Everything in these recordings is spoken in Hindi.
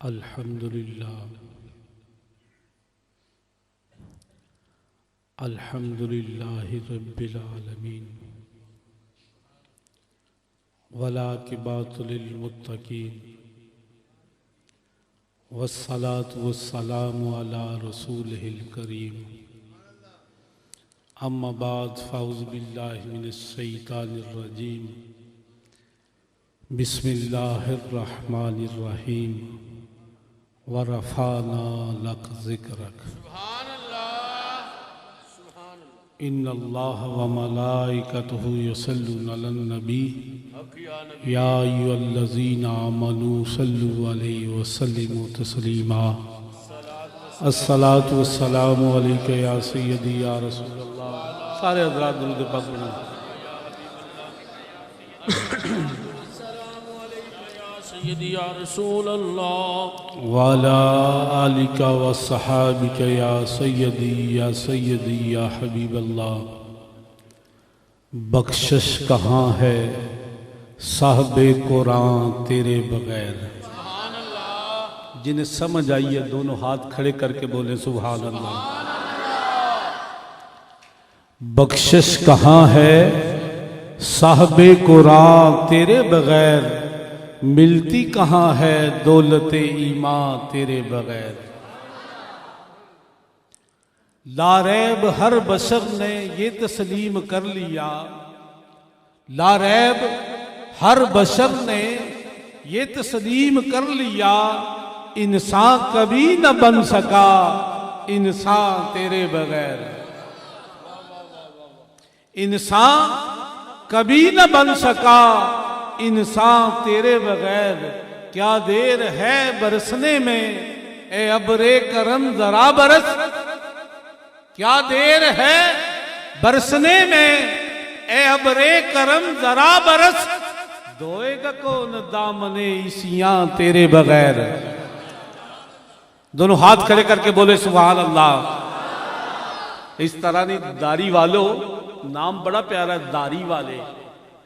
अल्हम्दुलिल्लाह अल्हम्दुलिल्लाहि रब्बिल आलमीन वलाकिबातु लिल मुत्तकीन वस्सलातु वस्सलामु अला रसूलिहिल करीम अम्मा बाद फ़ाउज़ु बिल्लाहि मिनश शैतानिर रजीम बिस्मिल्लाहिर रहमानिर रहीम व रफ़ाना लक ज़िक्रक इन्नल्लाह व मलाइकतहु युसल्लूना अलन नबी या अय्युहल्लज़ीना आमनू सल्लु अलैहि व सल्लिमू तस्लीमा अस्सलातु वस्सलामु अलैका या सय्यदी या रसूलल्लाह। सारे हज़रात दुरूद पाक पढ़ें। या रसूल अल्लाह वाला आलिका व सहाबिका या सय्यदी या हबीब अल्लाह। बख्शिश कहाँ है साहबे कुरान तेरे बगैर। जिन्हें समझ आई है दोनों हाथ खड़े करके बोले सुभान अल्लाह। बख्शिश कहाँ है साहबे कुरान तेरे बगैर, मिलती कहाँ है दौलते ईमान तेरे बगैर। लारैब हर बशर ने ये तस्लीम कर लिया, लारैब हर बशर ने ये तस्लीम कर लिया, इंसान कभी न बन सका इंसान तेरे बगैर। इंसान कभी न बन सका इंसान तेरे बगैर। क्या देर है बरसने में ए अबरे करम जरा बरस। क्या देर है बरसने में ए अबरे करम जरा बरस। धोएगा कौन दामने इसियां तेरे बगैर। दोनों हाथ खड़े करके बोले सुभान अल्लाह। इस तरह नहीं दारी वालों, नाम बड़ा प्यारा है दारी वाले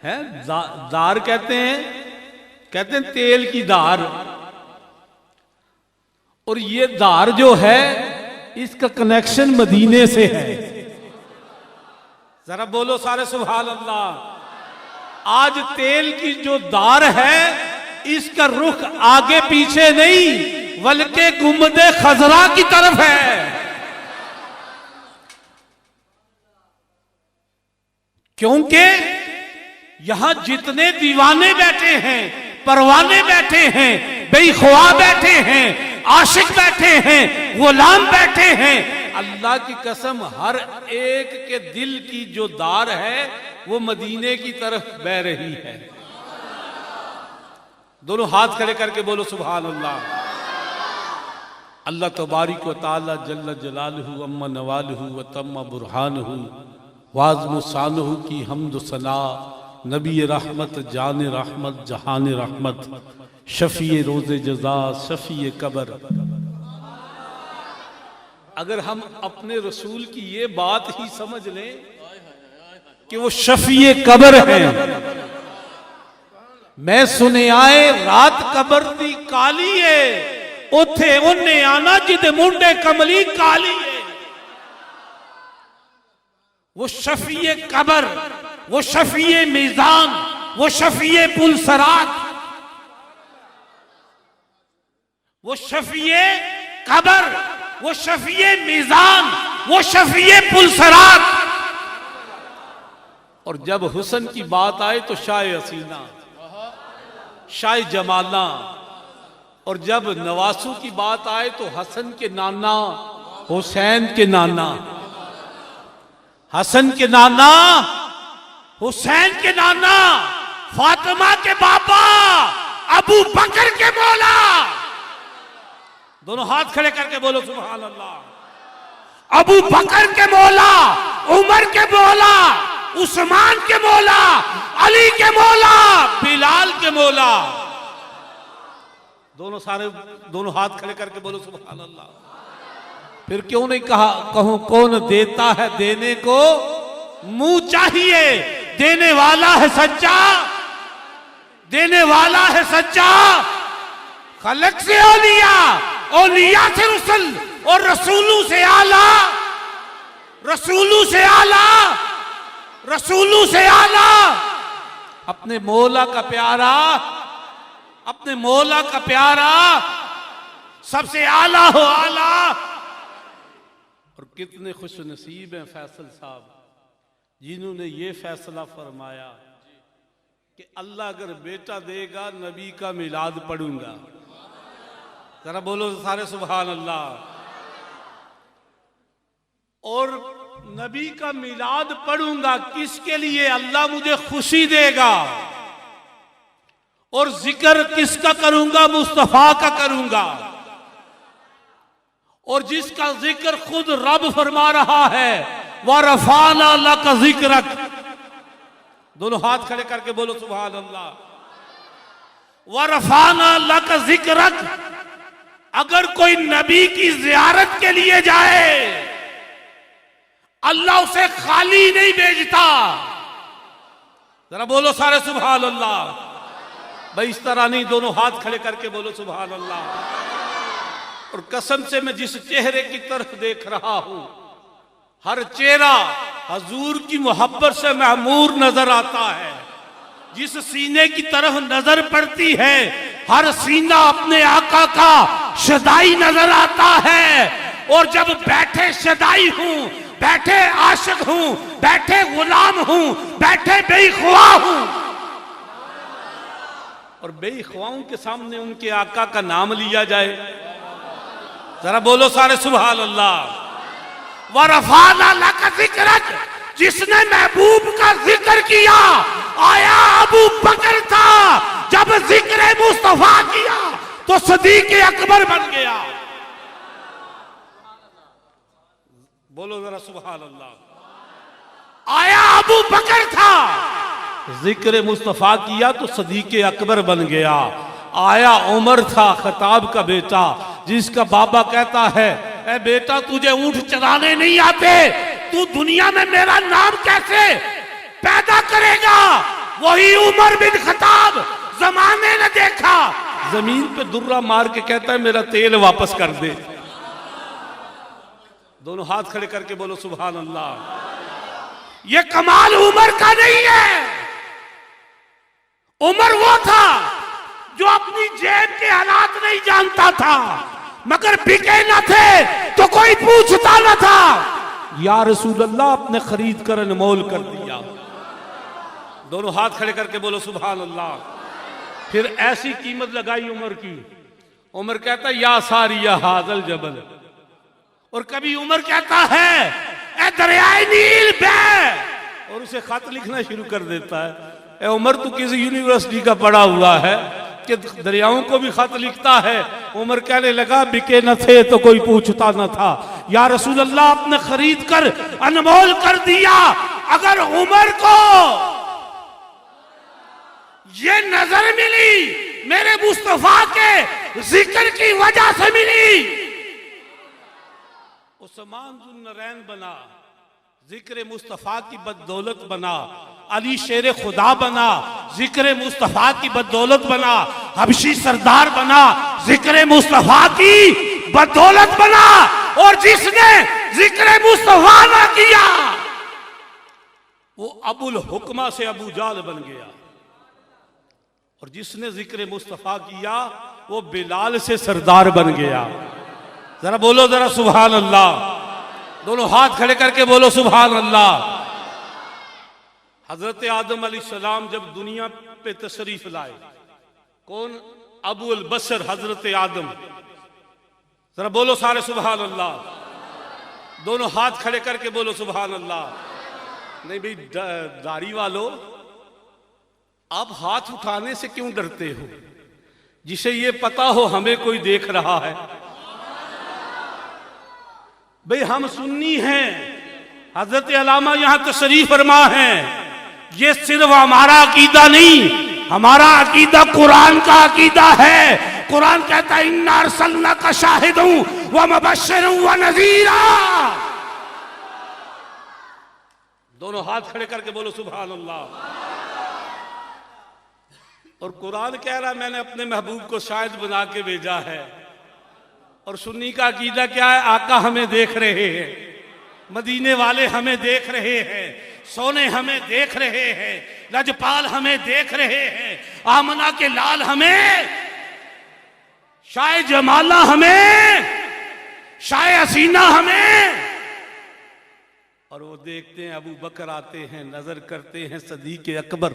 हैं। दार कहते हैं तेल की दार। और ये दार जो है इसका कनेक्शन मदीने से है। जरा बोलो सारे सुभान अल्लाह। आज तेल की जो दार है इसका रुख आगे पीछे नहीं बल्कि गुंबदे खजरा की तरफ है। क्योंकि यहां जितने दीवाने बैठे हैं, परवाने बैठे हैं, बेख्वा बैठे हैं, आशिक बैठे हैं, गुलाम बैठे हैं, अल्लाह की कसम हर एक के दिल की जो दार है वो मदीने की तरफ बह रही है। दोनों हाथ खड़े करके बोलो सुभान अल्लाह। अल्लाह तबारिक व तआला जल्ल जलालहू अम्मा नवालहू व तम्मा बुरहानहू वाज़्म शानहू की हम्द सना। नबी रहमत जान रहमत जहान रहमत शफी रोज़े जज़ा शफी कबर। अगर हम अपने रसूल की ये बात ही समझ लें कि वो शफी कबर है। मैं सुने आए रात कबर दी काली है, उथे उन्हें आना जिदे मुंडे कमली काली है। वो शफीए कबर, वो शफीए मीज़ान, वो शफीए पुलसरात, वो शफीए कबर, वो शफीए मीज़ान, वो शफीए पुलसरात। और जब हुस्न की बात आए तो शाह हसीना, शाह जमाला। और जब नवासू की बात आए तो हसन के नाना, हुसैन के नाना, हसन के नाना, हुसैन के नाना, फातिमा के बाबा, अबू बकर के मौला। दोनों हाथ खड़े करके बोलो सुभान अल्लाह। अबू बकर के मौला, उमर के मौला, उस्मान के मौला, अली के मौला, बिलाल के मौला। दोनों हाथ खड़े करके बोलो सुभान अल्लाह। फिर क्यों नहीं कहूं कौन देता है देने को मुंह चाहिए, देने वाला है सच्चा, देने वाला है सच्चा, खलक से औलिया, औलिया से रसूल, और रसूलू से आला, रसूलू से आला, रसूलू से आला। अपने मौला का प्यारा, अपने मौला का प्यारा सबसे आला हो आला। और कितने खुश नसीब हैं फैसल साहब जिन्होंने ये फैसला फरमाया कि अल्लाह अगर बेटा देगा नबी का मिलाद पढ़ूंगा। जरा बोलो सारे सुभान अल्लाह। और नबी का मिलाद पढ़ूंगा किसके लिए? अल्लाह मुझे खुशी देगा। और जिक्र किसका करूंगा? मुस्तफा का करूंगा। और जिसका जिक्र खुद रब फरमा रहा है, व रफाना लक जिक्रक। दोनों हाथ खड़े करके बोलो सुभान अल्लाह। व रफाना लक जिक्रक। अगर कोई नबी की जियारत के लिए जाए, अल्लाह उसे खाली नहीं भेजता। जरा बोलो सारे सुभान अल्लाह। भाई इस तरह नहीं, दोनों हाथ खड़े करके बोलो सुभान अल्लाह। और कसम से मैं जिस चेहरे की तरफ देख रहा हूं, हर चेहरा हजूर की मोहब्बत से महमूर नजर आता है। जिस सीने की तरफ नजर पड़ती है, हर सीना अपने आका का शदाई नजर आता है। और जब बैठे शदाई हूं, बैठे आशिक हूं, बैठे गुलाम हूं, बैठे बेख्वा हूं, और बेख्वाओं के सामने उनके आका का नाम लिया जाए। जरा बोलो सारे सुभान अल्लाह। व रफाना लक जिक्रक। जिसने महबूब का जिक्र किया, आया अबू बकर था, जब जिक्र मुस्तफा किया तो सदीक अकबर बन गया। बोलो जरा सुभान अल्लाह। आया अबू बकर था, जिक्र मुस्तफा किया तो सदीक अकबर बन गया। आया उमर था, खताब का बेटा, जिसका बाबा कहता है, ए बेटा तुझे ऊंट चलाने नहीं आते, तू दुनिया में मेरा नाम कैसे पैदा करेगा? वही उमर बिन खताब जमाने ने देखा, जमीन पे दुर्रा मार के कहता है मेरा तेल वापस कर दे। दोनों हाथ खड़े करके बोलो सुभान अल्लाह। ये कमाल उमर का नहीं है। उमर वो था जो अपनी जेब के हालात नहीं जानता था, मगर बिके न थे तो कोई पूछता न था। या रसूल अल्लाह, अपने खरीद कर अनमोल कर दिया। दोनों हाथ खड़े करके बोलो सुभान अल्लाह। फिर ऐसी कीमत लगाई उमर की। उमर कहता है या सारिया हाजल जबल। और कभी उमर कहता है ए दरियाए नील बह, और उसे खत लिखना शुरू कर देता है। ए उमर तू किसी यूनिवर्सिटी का पढ़ा हुआ है कि दरियाओं को भी खत लिखता है? उमर कहने लगा बिके न थे तो कोई पूछता न था। या रसूल अल्लाह, आपने खरीद कर अनमोल कर दिया। अगर उमर को ये नजर मिली मेरे मुस्तफा के जिक्र की वजह से मिली, उस्मान जुन्नरैन बना, जिक्र मुस्तफा की बददौलत बना। अली शेर खुदा बना, जिक्र मुस्तफा की बददौलत बना। हबशी सरदार बना, जिक्र मुस्तफा की बददौलत बना। और जिसने जिक्र मुस्तफा ना किया वो अबुल हुक्मा से अबू जाल बन गया। और जिसने जिक्र मुस्तफा किया वो बिलाल से सरदार बन गया। जरा बोलो जरा सुभान अल्लाह। दोनों हाथ खड़े करके बोलो सुभान अल्लाह। हजरत आदम अलैहिस्सलाम जब दुनिया पे तशरीफ लाए, कौन? अबू अल बसर हजरत आदम। जरा बोलो सारे सुभान अल्लाह। दोनों हाथ खड़े करके बोलो सुभान अल्लाह। नहीं भाई दाढ़ी वालों, आप हाथ उठाने से क्यों डरते हो? जिसे ये पता हो हमें कोई देख रहा है। भाई हम सुन्नी हैं, हजरत अल्लामा यहां तशरीफ फरमा है। ये सिर्फ हमारा अकीदा नहीं, हमारा अकीदा कुरान का अकीदा है। कुरान कहता है इन्ना अरसलनाका शाहिदन व मुबश्शिरन व नज़ीरा। दोनों हाथ खड़े करके बोलो सुभान अल्लाह। और कुरान कह रहा मैंने अपने महबूब को शाहिद बना के भेजा है। और सुन्नी का अकीदा क्या है? आका हमें देख रहे हैं, मदीने वाले हमें देख रहे हैं, सोने हमें देख रहे हैं, लजपाल हमें देख रहे हैं, आमना के लाल हमें, शाह जमाला हमें, शाह हसीना हमें। और वो देखते हैं अबू बकर आते हैं, नजर करते हैं, सदीक अकबर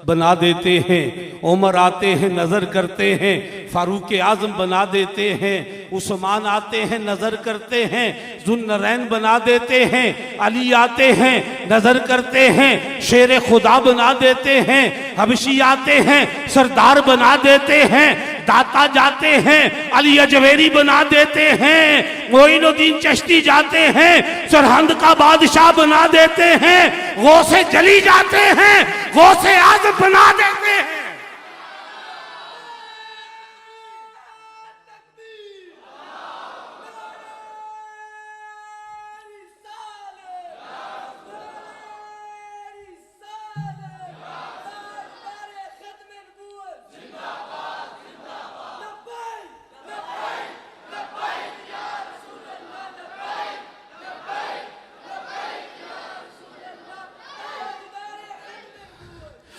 बना देते हैं, उमर आते हैं, नजर करते हैं, फारूक आजम बना देते हैं, उस्मान आते हैं, नजर करते हैं, जुन्नरैन बना देते हैं, अली आते हैं, नजर करते हैं, शेर खुदा बना देते हैं, हबशी आते हैं, सरदार बना देते हैं, दाता जाते हैं, अली अजवेरी बना देते हैं, मोइनुद्दीन चिश्ती जाते हैं, सरहंद का बादशाह बना देते हैं, गौसे जली जाते हैं, गौसे आज़म बना देते हैं।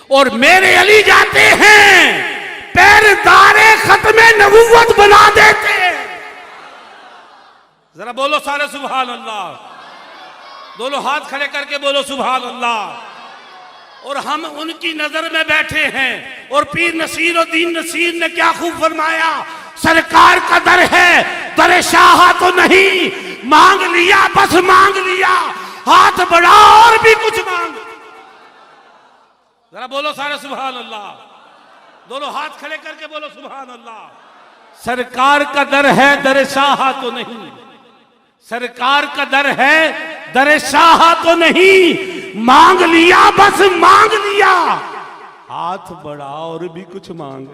और मेरे अली जाते हैं, पैरदारे खत्मे नबूवत बना देते हैं। जरा बोलो सारे सुभान अल्लाह, दोनों हाथ खड़े करके बोलो सुभान अल्लाह। और हम उनकी नजर में बैठे हैं। और पीर नसीरुद्दीन नसीर ने क्या खूब फरमाया, सरकार का दर है, दर शाह तो नहीं, मांग लिया बस मांग लिया, हाथ बढ़ा और भी कुछ मांग। जरा बोलो सारे सुभान अल्लाह, दोनों हाथ खड़े करके बोलो सुभान अल्लाह। सरकार का दर है, दर शाह तो नहीं, सरकार का दर है, दर शाह तो नहीं, मांग लिया बस मांग लिया, हाथ बढ़ा और भी कुछ मांग।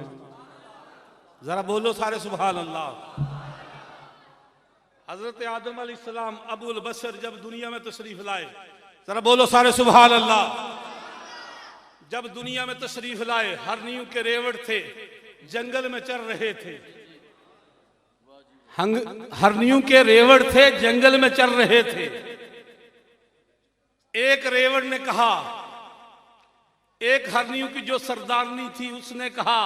जरा बोलो सारे सुभान अल्लाह। हजरत आदम अलैहिस्सलाम अबुल बशर जब दुनिया में तशरीफ लाए, जरा बोलो सारे सुभान अल्लाह। जब दुनिया में तशरीफ लाए, हरनियों के रेवड़ थे, जंगल में चल रहे थे, हरनियों के रेवड़ थे, जंगल में चल रहे थे। एक रेवड़ ने कहा, एक हरनियों की जो सरदारनी थी उसने कहा,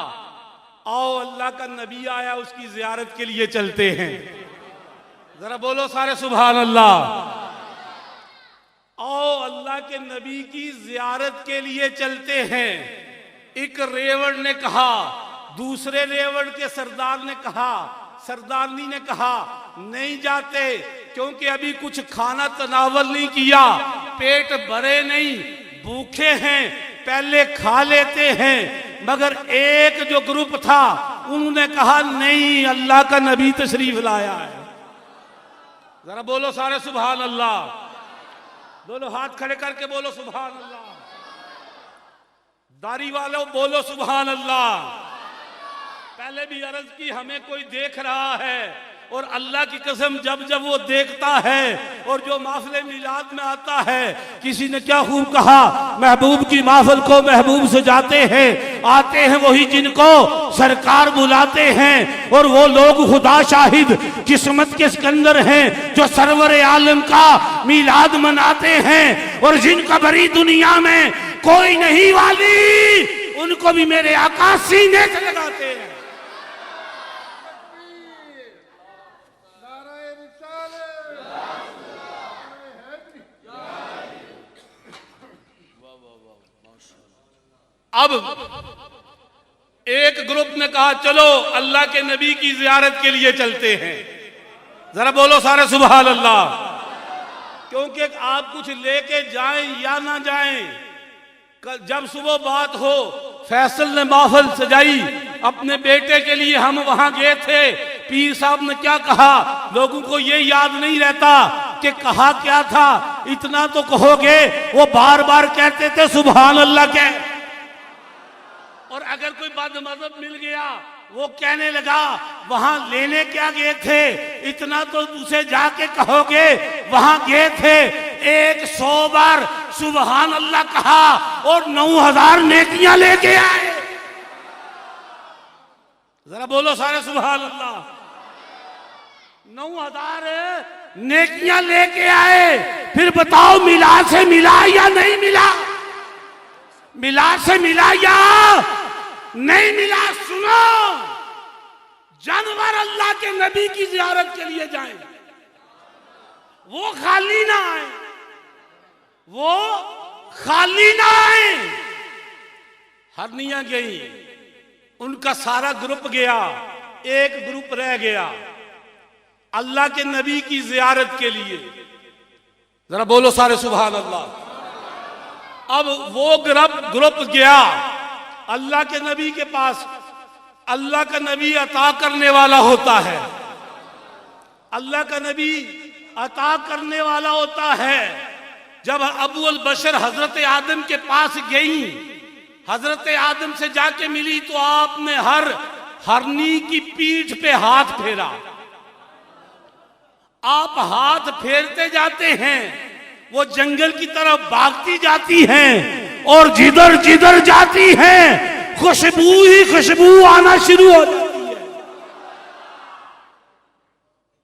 आओ अल्लाह का नबी आया, उसकी जियारत के लिए चलते हैं। जरा बोलो सारे सुभान अल्लाह। आओ अल्लाह के नबी की जियारत के लिए चलते हैं। एक रेवड़ ने कहा, दूसरे रेवड़ के सरदार ने कहा, सरदारनी ने कहा नहीं जाते, क्योंकि अभी कुछ खाना तनावल नहीं किया, पेट भरे नहीं, भूखे हैं, पहले खा लेते हैं। मगर एक जो ग्रुप था उन्होंने कहा नहीं, अल्लाह का नबी तशरीफ लाया है। जरा बोलो सारे सुभान अल्लाह, दोनों हाथ खड़े करके बोलो सुभान अल्लाह। दाढ़ी वालों बोलो सुभान अल्लाह। पहले भी अर्ज की, हमें कोई देख रहा है, और अल्लाह की कसम जब जब वो देखता है, और जो महफिल मिलाद में आता है, किसी ने क्या खूब कहा, महबूब की महफिल को महबूब से जाते हैं, आते हैं वही जिनको सरकार बुलाते हैं। और वो लोग खुदा शाहिद किस्मत के सिकंदर हैं, जो सरवर आलम का मिलाद मनाते हैं। और जिनका बड़ी दुनिया में कोई नहीं वाली, उनको भी मेरे आका सीने से लगाते हैं। अब एक ग्रुप ने कहा चलो अल्लाह के नबी की जियारत के लिए चलते हैं। जरा बोलो सारे सुभान अल्लाह। क्योंकि आप कुछ लेके जाएं या ना जाएं, जब सुबह बात हो, फैसल ने महफिल सजाई अपने बेटे के लिए, हम वहां गए थे, पीर साहब ने क्या कहा, लोगों को ये याद नहीं रहता कि कहा क्या था, इतना तो कहोगे। वो बार बार कहते थे सुभान अल्लाह के। और अगर कोई बदमज़हब मिल गया, वो कहने लगा वहां लेने क्या गए थे, इतना तो उसे जाके कहोगे वहां गए थे। 100 बार सुभान अल्लाह कहा और 9000 नेकियां लेके आए। जरा बोलो सारे सुभान अल्लाह। 9,000 नेकियां लेके आए, फिर बताओ मिला से मिला या नहीं मिला? मिला से मिला या नहीं मिला? सुनो, जानवर अल्लाह के नबी की जियारत के लिए जाएं, वो खाली ना आए, वो खाली ना आए। हरनियां गई, उनका सारा ग्रुप गया, एक ग्रुप रह गया अल्लाह के नबी की जियारत के लिए। जरा बोलो सारे सुभान अल्लाह। अब वो ग्रुप गया अल्लाह के नबी के पास। अल्लाह का नबी अता करने वाला होता है, अल्लाह का नबी अता करने वाला होता है। जब अबुल बशर हजरत आदम के पास गई, हजरत आदम से जाके मिली, तो आपने हरनी की पीठ पे हाथ फेरा। आप हाथ फेरते जाते हैं, वो जंगल की तरफ भागती जाती हैं, और जिधर जिधर जाती हैं खुशबू ही खुशबू आना शुरू हो जाती है।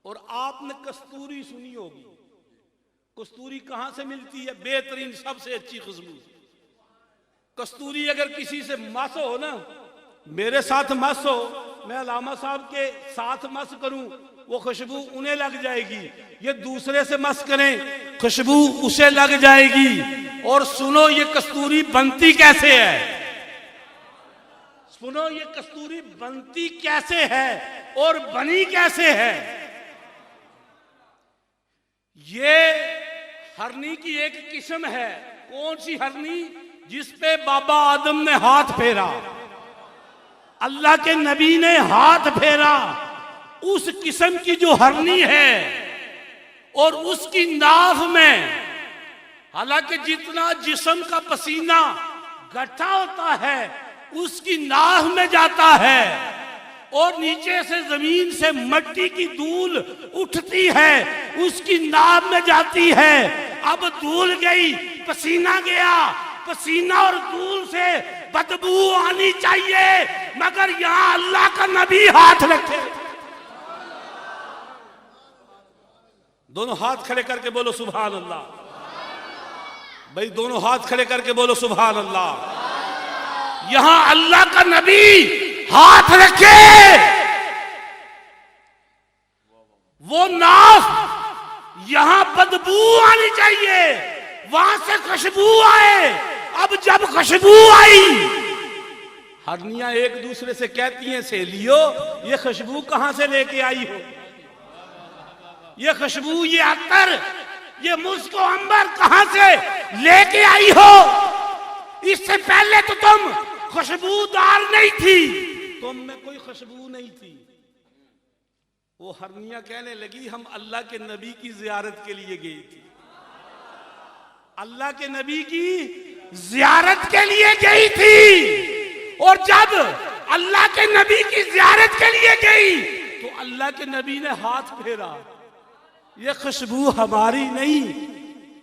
और आपने कस्तूरी सुनी होगी, कस्तूरी कहां से मिलती है? बेहतरीन सबसे अच्छी खुशबू कस्तूरी। अगर किसी से मस हो ना, मेरे साथ मस हो, मैं अलामा साहब के साथ मस करूं, वो खुशबू उन्हें लग जाएगी। ये दूसरे से मस करें, खुशबू उसे लग जाएगी। और सुनो, ये कस्तूरी बनती कैसे है? सुनो, ये कस्तूरी बनती कैसे है और बनी कैसे है? ये हरनी की एक किस्म है। कौन सी हरनी? जिस पे बाबा आदम ने हाथ फेरा, अल्लाह के नबी ने हाथ फेरा, उस किस्म की जो हरनी है। और उसकी नाभ में, हालांकि जितना जिस्म का पसीना गट्ठा होता है उसकी नाभ में जाता है, और नीचे से जमीन से मिट्टी की धूल उठती है, उसकी नाभ में जाती है। अब धूल गई, पसीना गया, पसीना और धूल से बदबू आनी चाहिए, मगर यहां अल्लाह का नबी हाथ रखे। दोनों हाथ खड़े करके बोलो सुभान अल्लाह। भाई दोनों हाथ खड़े करके बोलो सुभान अल्लाह। यहां अल्लाह का नबी हाथ रखे, वो नाफ यहां बदबू आनी चाहिए, वहां से खुशबू आए। अब जब खुशबू आई, हरनियां एक दूसरे से कहती हैं, सहेलियो ये खुशबू कहां से लेके आई हो? ये खुशबू, ये अत्तर, ये मुस्को अंबर कहां से लेके आई हो? इससे पहले तो तुम खुशबूदार नहीं थी, तुम में कोई खुशबू नहीं थी। वो हरनियां कहने लगी, हम अल्लाह के नबी की जियारत के लिए गई थी, अल्लाह के नबी की जियारत के लिए गई थी। और जब अल्लाह के नबी की जियारत के लिए गई तो अल्लाह के नबी ने हाथ फेरा। ये खुशबू हमारी नहीं,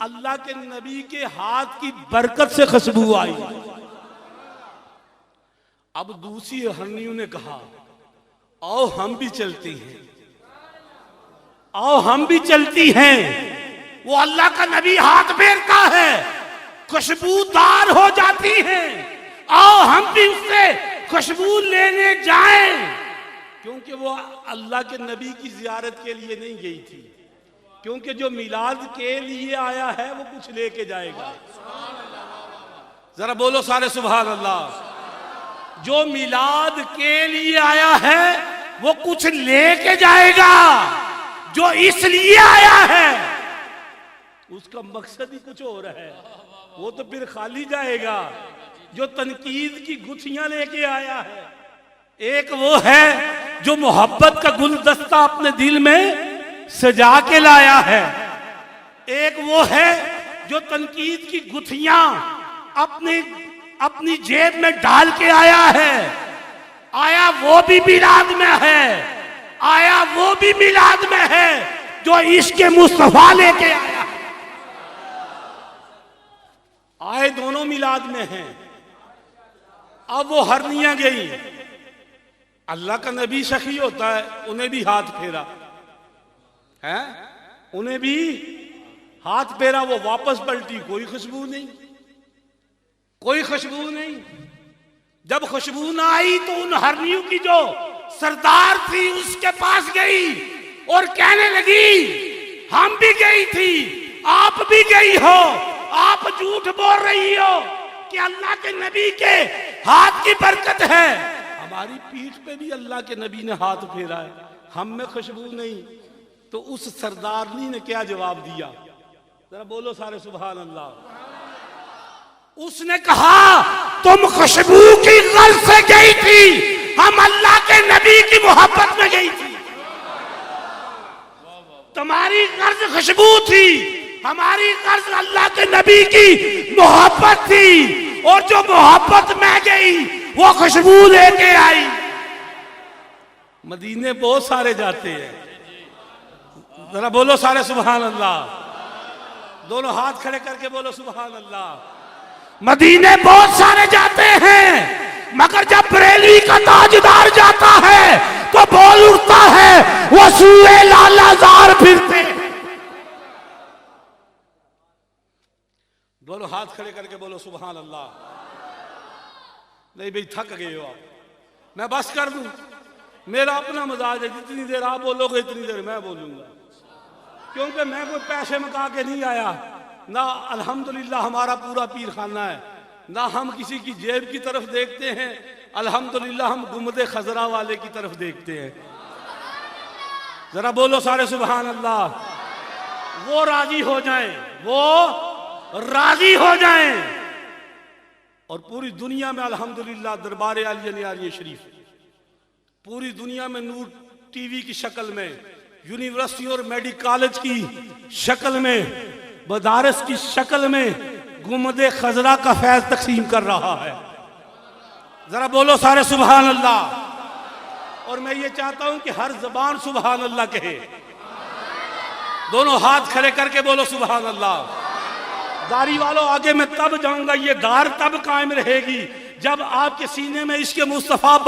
अल्लाह के नबी के हाथ की बरकत से खुशबू आई। अब दूसरी हरनियों ने कहा, आओ हम भी चलती हैं, आओ हम भी चलती हैं। वो अल्लाह का नबी हाथ फेरता है, खुशबूदार हो जाती हैं, आओ हम भी उससे खुशबू लेने जाएं। क्योंकि वो अल्लाह के नबी की जियारत के लिए नहीं गई थी, क्योंकि जो मिलाद के लिए आया है वो कुछ लेके जाएगा। जरा बोलो सारे सुभान अल्लाह। जो मिलाद के लिए आया है वो कुछ लेके जाएगा, जो इसलिए आया है उसका मकसद ही कुछ और है, वो तो फिर खाली जाएगा। जो तनकीद की गुत्थियां लेके आया है, एक वो है जो मोहब्बत का गुलदस्ता अपने दिल में सजा के लाया है, एक वो है जो तनकीद की गुत्थियां अपनी जेब में डाल के आया है। आया वो भी मिलाद में है, आया वो भी मिलाद में है जो इश्क़ मुस्तफा लेके आया। आए दोनों मिलाद में हैं। अब वो हरनियां गई, अल्लाह का नबी सखी होता है, उन्हें भी हाथ फेरा है, उन्हें भी हाथ फेरा, वो वापस पलटी, कोई खुशबू नहीं, कोई खुशबू नहीं। जब खुशबू ना आई तो उन हरनियों की जो सरदार थी उसके पास गई और कहने लगी हम भी गई थी, आप भी गई हो, आप झूठ बोल रही हो कि अल्लाह के नबी के हाथ की बरकत है। हमारी पीठ पे भी अल्लाह के नबी ने हाथ फेरा है, हम में खुशबू नहीं। तो उस सरदारनी ने क्या जवाब दिया, जरा बोलो सारे सुभान अल्लाह। उसने कहा तुम खुशबू की गर्ज से गई थी, हम अल्लाह के नबी की मोहब्बत में गई थी। तुम्हारी गर्ज खुशबू थी, हमारी गर्ज अल्लाह के नबी की मोहब्बत थी, और जो मोहब्बत में गई वो खुशबू लेके आई। मदीने बहुत सारे जाते हैं, जरा बोलो सारे सुभान अल्लाह, दोनों हाथ खड़े करके बोलो सुभान अल्लाह। मदीने बहुत सारे जाते हैं, मगर जब बरेली का ताजदार जाता है तो बोल उठता है वो सूए लालाजार फिरते। दोनों हाथ खड़े करके बोलो सुभान अल्लाह। नहीं भाई थक गए हो आप, मैं बस कर दूं, मेरा अपना मजाज है, जितनी देर आप बोलोगे इतनी देर मैं बोलूंगा, क्योंकि मैं कोई पैसे मका के नहीं आया, ना अल्हम्दुलिल्लाह हमारा पूरा पीर खाना है, ना हम किसी की जेब की तरफ देखते हैं, अल्हम्दुलिल्लाह हम गुम्बदे खजरा वाले की तरफ देखते हैं। जरा बोलो सारे सुभान अल्लाह। वो राजी हो जाएं, वो राजी हो जाएं, और पूरी दुनिया में अल्हम्दुलिल्लाह दरबार आलिया नियाज़ शरीफ पूरी दुनिया में नूर टीवी की शक्ल में, यूनिवर्सिटी और मेडिकल कॉलेज की शक्ल में, मदारस की शक्ल में गुम्बदे खजरा का फैज तकसीम कर रहा है। जरा बोलो सारे सुभान अल्लाह। और मैं ये चाहता हूं कि हर जबान सुभान अल्लाह कहे। दोनों हाथ खड़े करके बोलो सुभान अल्लाह। दाढ़ी वालों आगे मैं तब जाऊंगा, ये दार तब कायम रहेगी जब आपके सीने में इसके मुस्तफा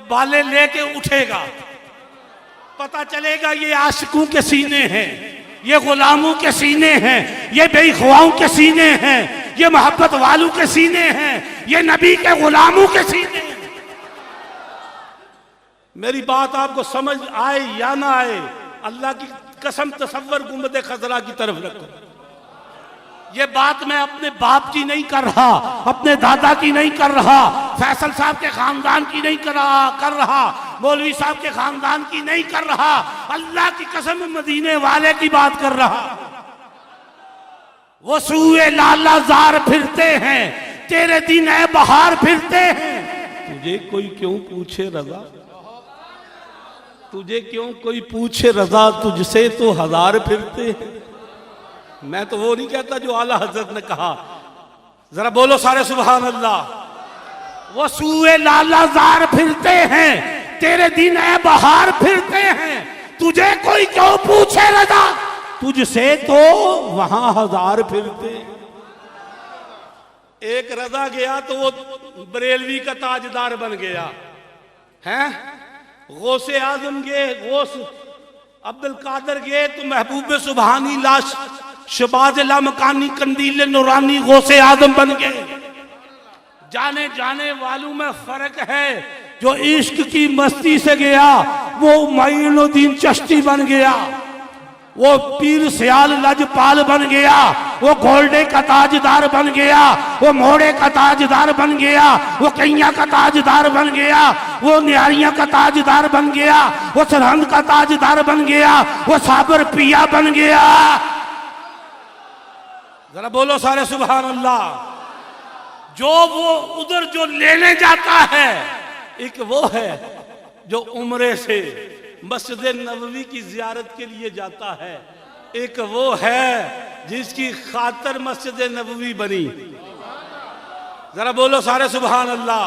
बाले लेके उठेगा, पता चलेगा ये आशिकों के सीने हैं, ये गुलामों के सीने हैं, ये बेइख्वाओं के सीने हैं, ये मोहब्बत वालों के सीने हैं, ये नबी के गुलामों के सीने हैं। मेरी बात आपको समझ आए या ना आए, अल्लाह की कसम तसव्वुर गुम्बदे खजरा की तरफ रखो। ये बात मैं अपने बाप की नहीं कर रहा, अपने दादा की नहीं कर रहा, फैसल साहब के खानदान की नहीं कर रहा, मौलवी साहब के खानदान की नहीं कर रहा, अल्लाह की कसम मदीने वाले की बात कर रहा। वो सूए लालाजार फिरते हैं, तेरे दिन ए बहार फिरते हैं। तुझे कोई क्यों पूछे रजा, तुझे क्यों कोई पूछे रजा, तुझसे तो हजार फिरते हैं। मैं तो वो नहीं कहता जो आला हजरत ने कहा। जरा बोलो सारे सुभान अल्लाह। वो सूए लालाजार फिरते हैं, तेरे दिन ए बहार फिरते हैं, तुझे कोई क्यों पूछे रजा, तुझसे तो वहां हजार फिरते। एक रजा गया तो वो बरेलवी का ताजदार बन गया है, गौसे आजम गए, गौस अब्दुल कादर गए तो महबूब सुबहानी लाश शबाज लामकानी कंदील नूरानी गौसे आजम बन गए। जाने जाने वालों में फर्क है, जो इश्क की मस्ती से गया वो मोइनुद्दीन चिश्ती बन गया, वो पीर सियाल लजपाल बन गया, वो गोल्डे का ताजदार बन गया, वो मोड़े का ताजदार बन गया, वो कैया का ताजदार बन गया, वो न्यारियां का ताजदार बन गया, वो सरहंद का ताजदार बन गया, वो साबर पिया बन गया। जरा बोलो सारे सुभान अल्लाह। जो वो उधर जो लेने जाता है, एक वो है जो उम्रे से मस्जिद नबवी की जियारत के लिए जाता है, एक वो है जिसकी खातर मस्जिद नबवी बनी। जरा बोलो सारे सुभान अल्लाह।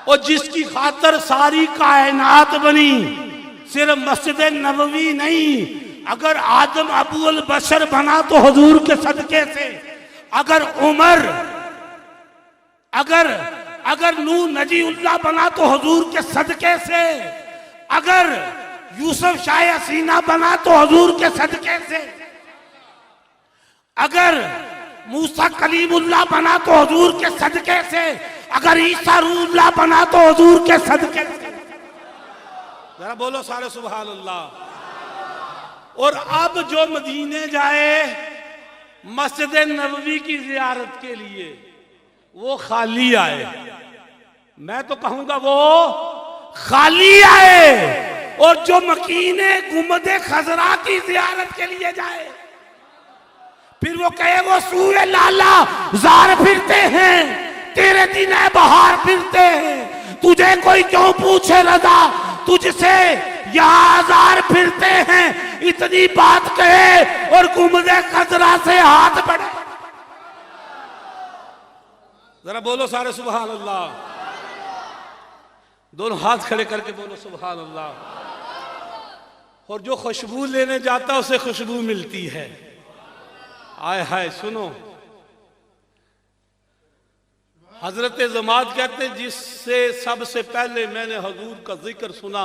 और जिसकी खातर सारी कायनात बनी, सिर्फ मस्जिद नबवी नहीं, अगर आदम अबुल बशर बना तो हुजूर के सदके से, अगर उमर, अगर अगर नूह नजीउल्लाह बना तो हुजूर के सदके से, अगर यूसुफ शाह हसीना बना तो हुजूर के सदके से, अगर मूसा कलीमुल्लाह बना तो हुजूर के सदके से, अगर ईसा रूहुल्लाह बना तो हुजूर के सदके से। जरा बोलो सारे सुभान अल्लाह। और अब जो मदीने जाए मस्जिद नबवी की जियारत के लिए, वो खाली आए। मैं तो कहूंगा वो खाली आए। और जो मकीने गुंबदे खजरा की जियारत के लिए जाए, फिर वो कहे वो सूए लाला जार फिरते हैं, तेरे दिन बहार फिरते हैं, तुझे कोई क्यों पूछे रजा, तुझसे यहाँ जार फिरते हैं। इतनी बात कहे और गुंबदे खजरा से हाथ बढ़े। जरा बोलो सारे सुभान अल्लाह। दोनों हाथ खड़े करके बोलो सुभान अल्लाह। और जो खुशबू लेने जाता उसे खुशबू मिलती है। आय हाय सुनो, हजरत जमात कहते जिससे सबसे पहले मैंने हुजूर का जिक्र सुना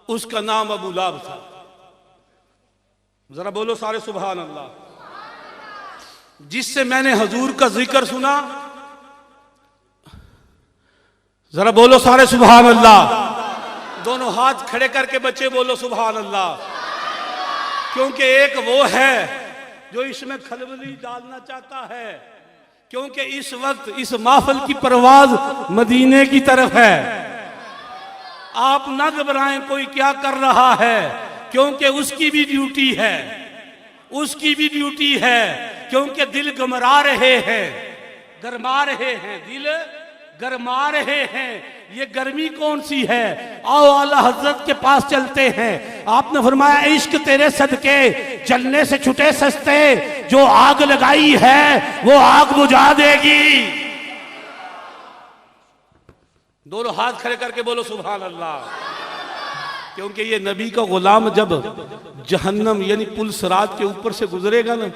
उसका नाम अबू लाब था। जरा बोलो सारे सुभान अल्लाह। जिससे मैंने हुजूर का जिक्र सुना, जरा बोलो सारे सुभान अल्लाह। दोनों हाथ खड़े करके बच्चे बोलो सुभान अल्लाह। क्योंकि एक वो है जो इसमें खलबली डालना चाहता है, क्योंकि इस वक्त इस महफिल की परवाज मदीने की तरफ है। आप ना घबराएं कोई क्या कर रहा है, क्योंकि उसकी भी ड्यूटी है, उसकी भी ड्यूटी है। क्योंकि दिल गमरा रहे हैं, गरमा रहे हैं, दिल गरमा रहे हैं। ये गर्मी कौन सी है? आओ आला हजरत के पास चलते हैं। आपने फरमाया इश्क तेरे सदके जलने से छुटे सस्ते, जो आग लगाई है वो आग बुझा देगी। दोनों हाथ खड़े करके बोलो सुभान अल्लाह। क्योंकि ये नबी का गुलाम जब जहन्नम यानी पुल सिरात के ऊपर से गुजरेगा ना,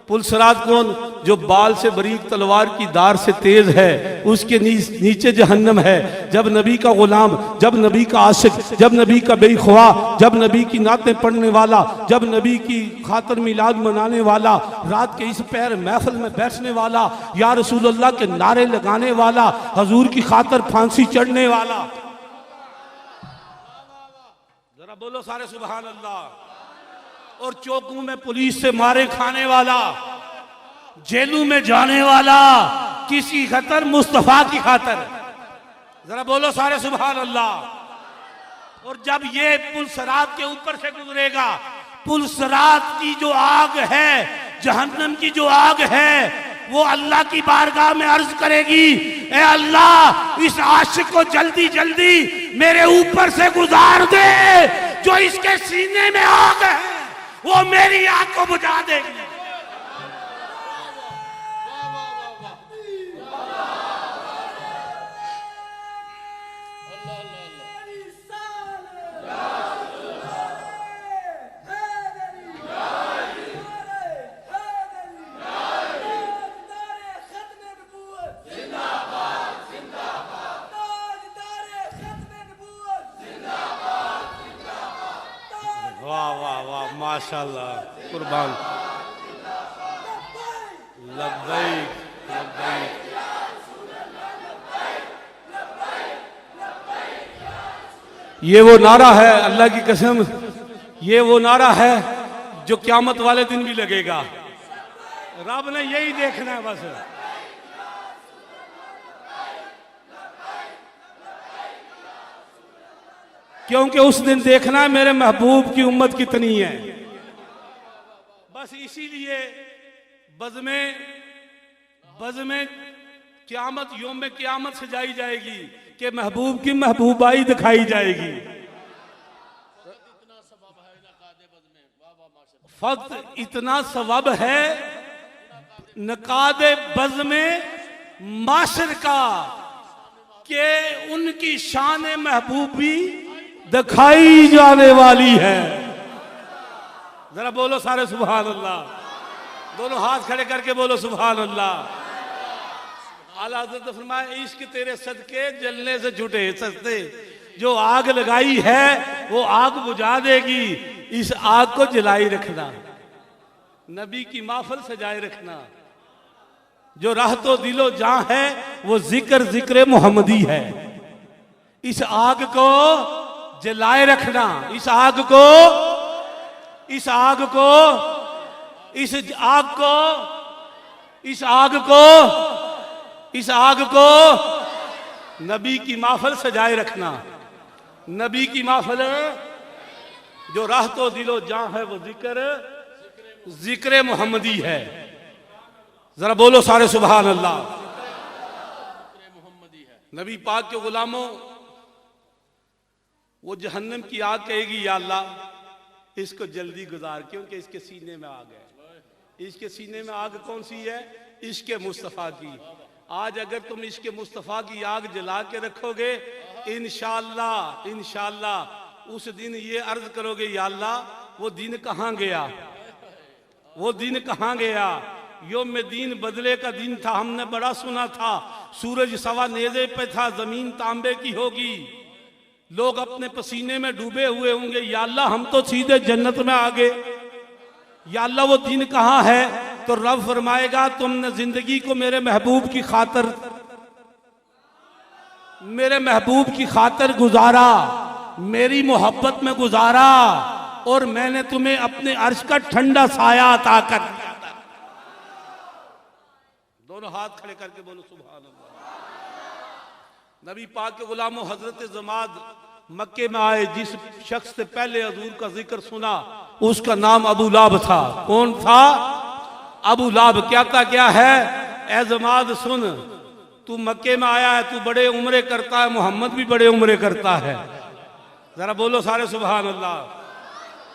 पुल सिरात कौन? जो बाल से बारीक तलवार की धार से तेज है, उसके नीचे जहन्नम है। जब नबी का गुलाम, जब नबी का आशिक, जब नबी का बेख्वा, जब नबी की नातें पढ़ने वाला, जब नबी की खातर मिलाद मनाने वाला, रात के इस पैर महफिल में बैठने वाला, या रसूलुल्लाह के नारे लगाने वाला, हजूर की खातर फांसी चढ़ने वाला, जरा बोलो सारे सुभान अल्लाह। और चौकों में पुलिस से मारे खाने वाला, जेलों में जाने वाला, किसी खतर मुस्तफा की खातर, जरा बोलो सारे सुभान अल्लाह। और जब ये पुल सिरात के ऊपर से गुजरेगा, पुल सिरात की जो आग है, जहन्नम की जो आग है, वो अल्लाह की बारगाह में अर्ज करेगी, ए अल्लाह इस आशिक को जल्दी जल्दी मेरे ऊपर से गुजार दे, जो इसके सीने में आग है वो मेरी आंख को बुझा देगी। वाह वाह वाह माशाल्लाह, कुर्बान। लब्बैक लब्बैक। ये वो नारा है, अल्लाह की कसम, ये वो नारा है जो क़यामत वाले दिन भी लगेगा। रब ने यही देखना है बस। क्योंकि उस दिन देखना है मेरे महबूब की उम्मत कितनी है। बस इसीलिए बज़्मे क़यामत योम क़यामत सजाई जाएगी कि महबूब की महबूबाई दिखाई जाएगी। फक्त इतना सवाब है नकादे बज़्मे माशर का कि उनकी शान महबूबी दिखाई जाने वाली है। जरा बोलो सारे सुभान अल्लाह। दोनों हाथ खड़े करके बोलो सुभान अल्लाह। आला हज़रत ने फरमाया इश्क तेरे सदके जलने से छूटे सस्ते, जो आग लगाई है वो आग बुझा देगी, इस आग को जलाई रखना, नबी की महफिल सजाए रखना। जो राह तो दिलो जहां है वो जिक्र जिक्र मोहम्मदी है, इस आग को जलाए रखना, इस आग को, इस आग को, इस आग को, इस आग को, इस आग को नबी की महफिल सजाए रखना, नबी की महफिल। जो राह तो दिलो जहां है वो जिक्र जिक्र मोहम्मदी है। जरा बोलो सारे सुभान अल्लाह। नबी पाक के गुलामों, वो जहन्नम की आग कहेगी या अल्लाह इसको जल्दी गुजार, क्योंकि इसके सीने में आग है। इसके सीने में आग कौन सी है? इश्क मुस्तफ़ा की। आज अगर तुम इश्क मुस्तफ़ा की आग जला के रखोगे, इंशाअल्लाह इंशाअल्लाह उस दिन ये अर्ज करोगे या अल्लाह वो दिन कहाँ गया, वो दिन कहाँ गया। योम दीन बदले का दिन था, हमने बड़ा सुना था, सूरज सवा नेज़े पे था, जमीन तांबे की होगी, लोग अपने पसीने में डूबे हुए होंगे, या अल्लाह हम तो सीधे जन्नत में आ गए, या अल्लाह वो दिन कहाँ है। तो रब फरमाएगा तुमने जिंदगी को मेरे महबूब की खातिर, मेरे महबूब की खातिर गुजारा, मेरी मोहब्बत में गुजारा, और मैंने तुम्हें अपने अर्श का ठंडा साया अता कर दिया। दोनों हाथ खड़े करके बोलो सुभान अल्लाह। नबी पाक के गुलामों, हजरत जमाद मक्के में आए, जिस शख्स से पहले हजूर का जिक्र सुना उसका नाम अबू लाब था। कौन था? अबू लाब। क्या है? ए जमाद सुन, तू मक्के में आया है, तू बड़े उम्रे करता है, मोहम्मद भी बड़े उम्रे करता है। जरा बोलो सारे सुभान अल्लाह।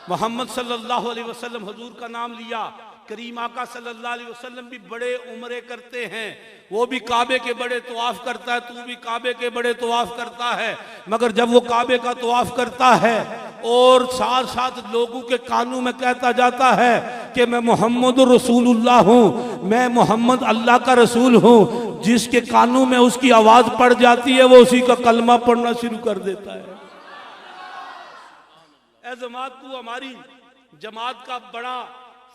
मोहम्मद सल्लल्लाहु अलैहि वसल्लम हजूर का नाम लिया, करीम आका सल्लल्लाहु अलैहि वसल्लम भी बड़े उम्रे करते हैं, वो भी काबे के बड़े तवाफ करता है, तू भी काबे के बड़े तवाफ करता है। मगर जब वो काबे का तवाफ करता है और साथ साथ लोगों के कानों में कहता जाता है कि मैं मोहम्मद रसूलुल्लाह हूँ, मैं मोहम्मद अल्लाह का रसूल हूँ, जिसके कानों में उसकी आवाज पड़ जाती है वो उसी का कलमा पढ़ना शुरू कर देता है। ए जमात, तू हमारी जमात का बड़ा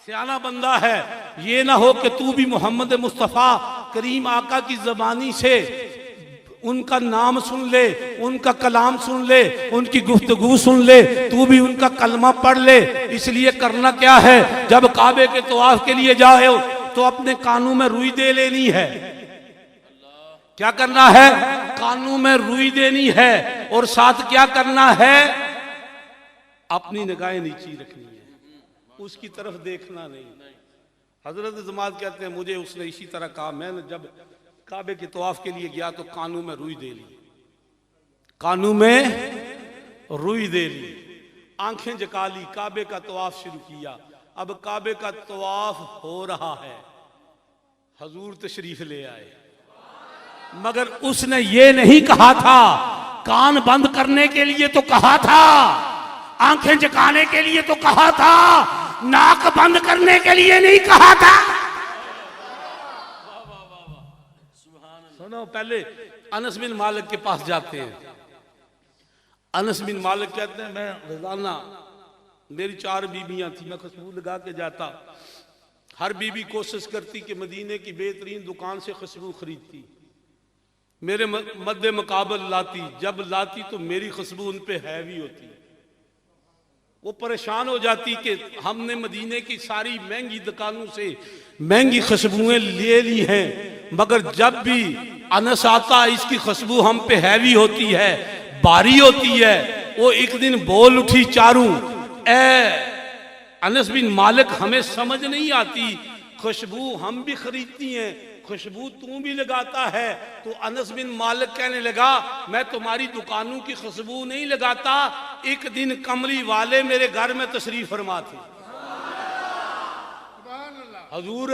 सियाना बंदा है, ये ना हो कि तू भी मोहम्मद मुस्तफ़ा करीम आका की ज़बानी से उनका नाम सुन ले, उनका कलाम सुन ले, उनकी गुफ्तगू सुन ले, तू भी उनका कलमा पढ़ ले। इसलिए करना क्या है, जब काबे के तवाफ के लिए जाए तो अपने कानों में रुई दे लेनी है। क्या करना है? कानों में रुई देनी है, और साथ क्या करना है? अपनी निगाहें नीची रखनी है, उसकी तरफ देखना नहीं। हजरत जमात कहते हैं मुझे उसने इसी तरह कहा, मैंने जब काबे के तवाफ के लिए गया तो कानों में रुई दे ली, कानों में रुई दे ली, आंखें झका ली, काबे का तवाफ शुरू किया। अब काबे का तवाफ हो रहा है, हजूर तशरीफ ले आए, मगर उसने ये नहीं कहा था, कान बंद करने के लिए तो कहा था, आंखें झुकाने के लिए तो कहा था, नाक बंद करने के लिए नहीं कहा था। सुनो, पहले अनस बिन मालिक के पास जाते हैं। अनस बिन मालिक कहते हैं मैं रोजाना, मेरी 4 बीबियां थी, मैं खुशबू लगा के जाता, हर बीबी कोशिश करती कि मदीने की बेहतरीन दुकान से खुशबू खरीदती, मेरे मद्दे मुकाबल लाती, जब लाती तो मेरी खुशबू उन पे हैवी होती। वो परेशान हो जाती कि हमने मदीने की सारी महंगी दुकानों से महंगी खुशबुएं ले ली हैं, मगर जब भी अनस आता इसकी खुशबू हम पे हैवी होती है, भारी होती है। वो एक दिन बोल उठी चारों, ए अनस बिन मालिक, हमें समझ नहीं आती, खुशबू हम भी खरीदती हैं, खुशबू तू भी लगाता है। तो अनस बिन मालिक कहने लगा मैं तुम्हारी दुकानों की खुशबू नहीं लगाता, एक दिन कमली वाले मेरे घर में तशरीफ फरमा थे, हजूर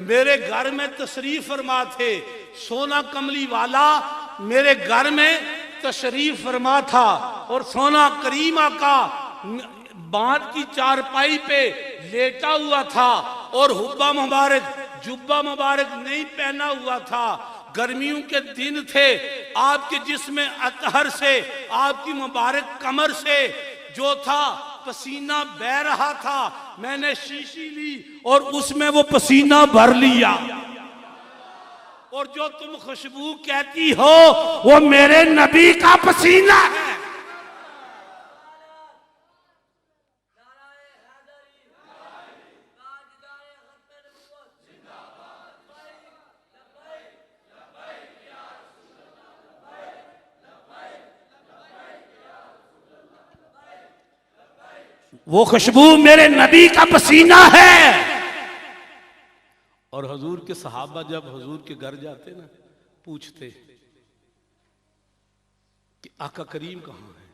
मेरे घर में तशरीफ फरमा थे, सोना कमली वाला मेरे घर में तशरीफ फरमा था, और सोना करीमा का बांध की चारपाई पे लेटा हुआ था, और हुब्बा मुबारक जुब्बा मुबारक नहीं पहना हुआ था, गर्मियों के दिन थे, आपके जिस्म अतहर से, आपकी मुबारक कमर से जो था पसीना बह रहा था। मैंने शीशी ली और उसमें वो पसीना भर लिया, और जो तुम खुशबू कहती हो वो मेरे नबी का पसीना है। वो खुशबू मेरे नबी का पसीना है। और हुजूर के सहाबा जब हुजूर के घर जाते ना, पूछते कि आका करीम कहाँ है।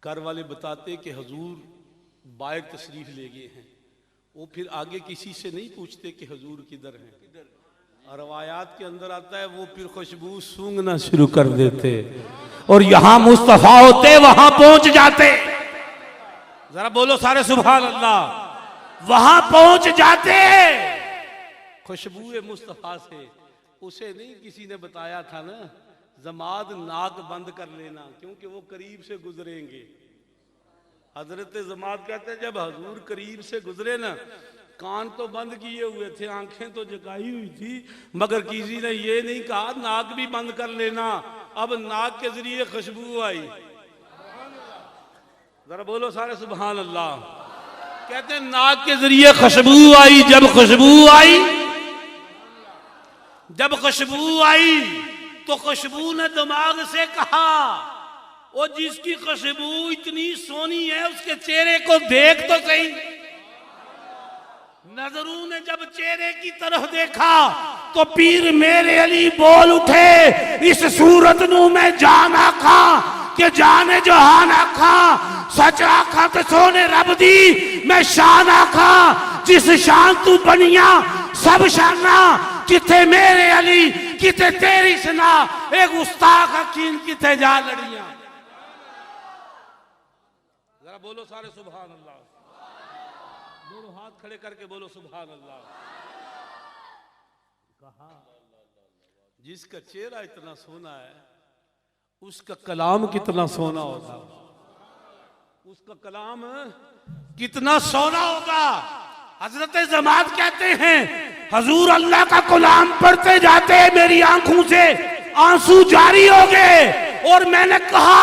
घर वाले बताते कि हुजूर बाहर तशरीफ ले गए हैं। वो फिर आगे किसी से नहीं पूछते कि हुजूर किधर हैं। और रवायात के अंदर आता है वो फिर खुशबू सूंघना शुरू कर देते, और यहां मुस्तफा होते वहां पहुंच जाते। जरा बोलो सारे सुभान अल्लाह। वहां पहुंच जाते खुशबू मुस्तफा से। उसे नहीं किसी ने बताया था ना, जमात नाक बंद कर लेना, क्योंकि वो करीब से गुजरेंगे। हजरत जमात कहते हैं जब हुजूर करीब से गुजरे ना, कान तो बंद किए हुए थे, आंखें तो जगाई हुई थी, मगर किसी ने ये नहीं कहा नाक भी बंद कर लेना। अब नाक के जरिए खुशबू आई। जरा बोलो सारे सुभान अल्लाह। कहते हैं नाक के जरिए खुशबू आई। जब खुशबू आई तो खुशबू ने दिमाग से कहा, वो जिसकी खुशबू इतनी सोनी है उसके चेहरे को देख तो सही। नजरों ने जब चेहरे की तरफ देखा तो पीर मेरे अली बोल उठे, इस सूरत नू मैं जान आखा कि जाने जहान आखा, सच आखा तो सोने रब दी मैं शान आखा, जिस शान तू बनिया सब शाना, किथे मेरे अली किथे तेरी सना, एक गुस्ताख हकीम किथे जा लड़िया। जरा बोलो सारे सुभान अल्लाह। दोनों हाथ खड़े करके बोलो सुभान अल्लाह। कहा जिसका चेहरा इतना सोना है उसका कलाम कितना सोना होगा, उसका कलाम कितना सोना होगा। हजरत जमात कहते हैं हजूर अल्लाह का कलाम पढ़ते जाते मेरी आंखों से आंसू जारी हो गए, और मैंने कहा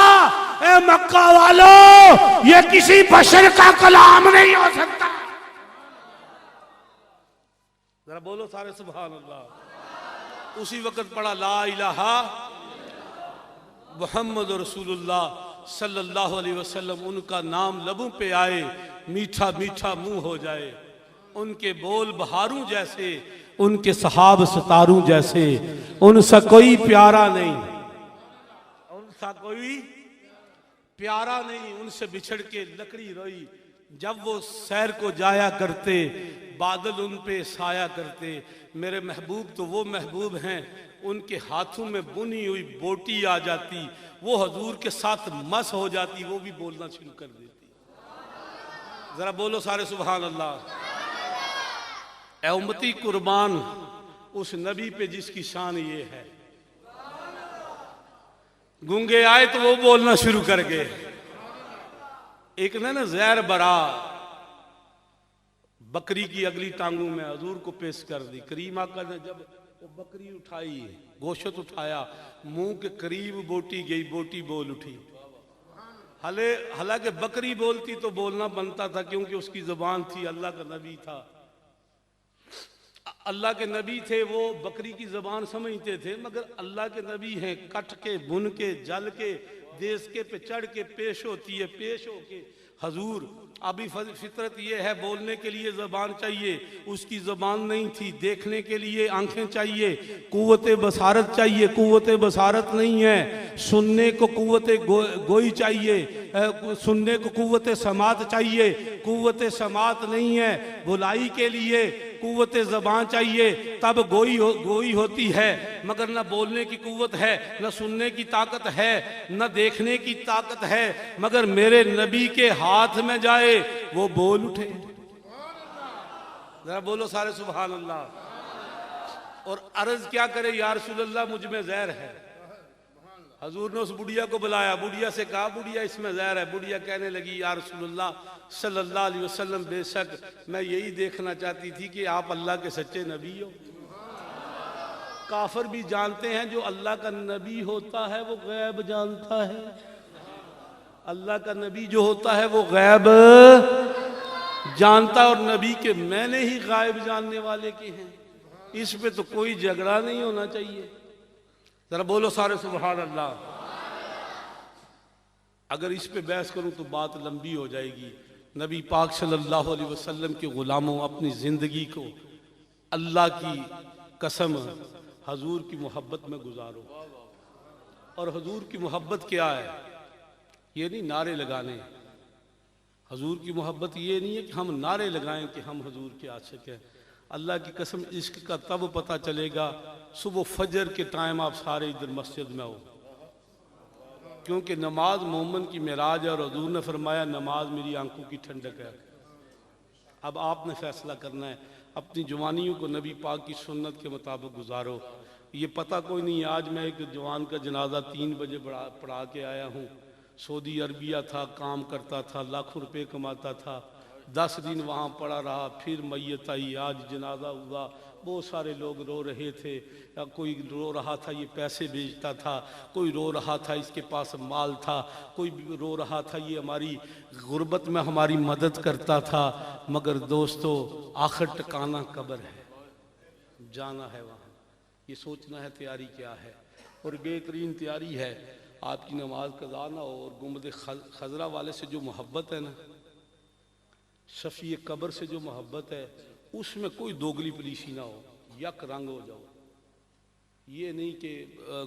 ए मक्का वालों ये किसी बशर का कलाम नहीं हो सकता। जरा बोलो सारे सुभान अल्लाह। उसी वक्त पढ़ा ला इलाहा मुहम्मद रसूलुल्लाह सल्लल्लाहु अलैहि वसल्लम। उनका नाम लबों पे आए, मीठा मीठा मुंह हो जाए, उनके बोल बहारों जैसे, उनके सहाब सितारों जैसे, उनसा कोई प्यारा नहीं, उनसा कोई प्यारा नहीं। उनसे बिछड़ के लकड़ी रोई। जब वो सैर को जाया करते बादल उन पे साया करते। मेरे महबूब तो वो महबूब हैं, उनके हाथों में बुनी हुई बोटी आ जाती, वो हजूर के साथ मस हो जाती, वो भी बोलना शुरू कर देती। जरा बोलो सारे सुभान अल्लाह। ए उम्मती कुर्बान उस नबी पे जिसकी शान ये है। गूंगे आए तो वो बोलना शुरू कर गए। एक ने ना जहर बरा बकरी की अगली टांगों में हजूर को पेश कर दी। करीम आका ने जब वो बकरी उठाई, गोश्त उठाया, मुंह के करीब बोटी गई, बोटी बोल उठी। हालांकि बकरी बोलती तो बोलना बनता था, क्योंकि उसकी जुबान थी, अल्लाह का नबी था, अल्लाह के नबी थे, वो बकरी की जुबान समझते थे। मगर अल्लाह के नबी हैं, कट के बुन के जल के देश के पे चढ़ के पेश होती है, पेश होके हजूर। अभी फितरत ये है बोलने के लिए ज़बान चाहिए, उसकी ज़बान नहीं थी। देखने के लिए आंखें चाहिए, कुव्वत बसारत चाहिए, कुव्वत बसारत नहीं है। सुनने को कुव्वत गोई चाहिए, सुनने को कुव्वत समात चाहिए, कुव्वत समात नहीं है। बुलाई के लिए कुव्वत ज़बान चाहिए, तब गोई होती है। मगर न बोलने की कुव्वत है, न सुनने की ताकत है, न देखने की ताकत है। मगर मेरे नबी के हाथ में जाए वो बोल उठे। जरा बोलो सारे सुभान अल्लाह। और अर्ज क्या करे, या रसूलल्लाह मुझ में जहर है। हजूर ने उस बुढ़िया को बुलाया, बुढ़िया से कहा बुढ़िया इसमें जहर है। बुढ़िया कहने लगी या रसूलल्लाह सल्लल्लाहु अलैहि वसल्लम बेशक मैं यही देखना चाहती थी कि आप अल्लाह के सच्चे नबी हो। काफिर भी जानते हैं जो अल्लाह का नबी होता है वो गैब जानता है। अल्लाह का नबी जो होता है वो गैब जानता, और नबी के मैंने ही गायब जानने वाले के हैं। इस पे तो कोई झगड़ा नहीं होना चाहिए। जरा बोलो सारे सुभान अल्लाह। अगर इस पे बहस करूं तो बात लंबी हो जाएगी। नबी पाक सल्लल्लाहु अलैहि वसल्लम के गुलामों, अपनी जिंदगी को अल्लाह की कसम हजूर की मोहब्बत में गुजारो। और हजूर की मोहब्बत क्या है? ये नहीं नारे लगाने। हजूर की मोहब्बत ये नहीं है कि हम नारे लगाएं कि हम हजूर के आशिक हैं। अल्लाह की कसम इश्क का तब पता चलेगा सुबह फजर के टाइम आप सारे इधर मस्जिद में हो, क्योंकि नमाज मोमन की मेराज है। और हजूर ने फरमाया नमाज मेरी आंखों की ठंडक है। अब आपने फैसला करना है, अपनी जवानियों को नबी पाक की सुन्नत के मुताबिक गुजारो। ये पता कोई नहीं है, आज मैं एक जवान का जनाजा 3 बजे पढ़ा के आया हूँ। सऊदी अरबिया था, काम करता था, लाखों रुपए कमाता था। 10 दिन वहाँ पड़ा रहा, फिर मैयत आई, आज जनाजा हुआ। बहुत सारे लोग रो रहे थे। कोई रो रहा था ये पैसे भेजता था, कोई रो रहा था इसके पास माल था, कोई रो रहा था ये हमारी गुर्बत में हमारी मदद करता था। मगर दोस्तों आखिर ठिकाना कब्र है, जाना है वहाँ। ये सोचना है तैयारी क्या है। और बेहतरीन तैयारी है आपकी नमाज कज़ा ना हो। और गुंबद खजरा वाले से जो मोहब्बत है ना, शफी कब्र से जो मोहब्बत है, उसमें कोई दोगली पलीसी ना हो, यक रंग हो जाओ। ये नहीं कि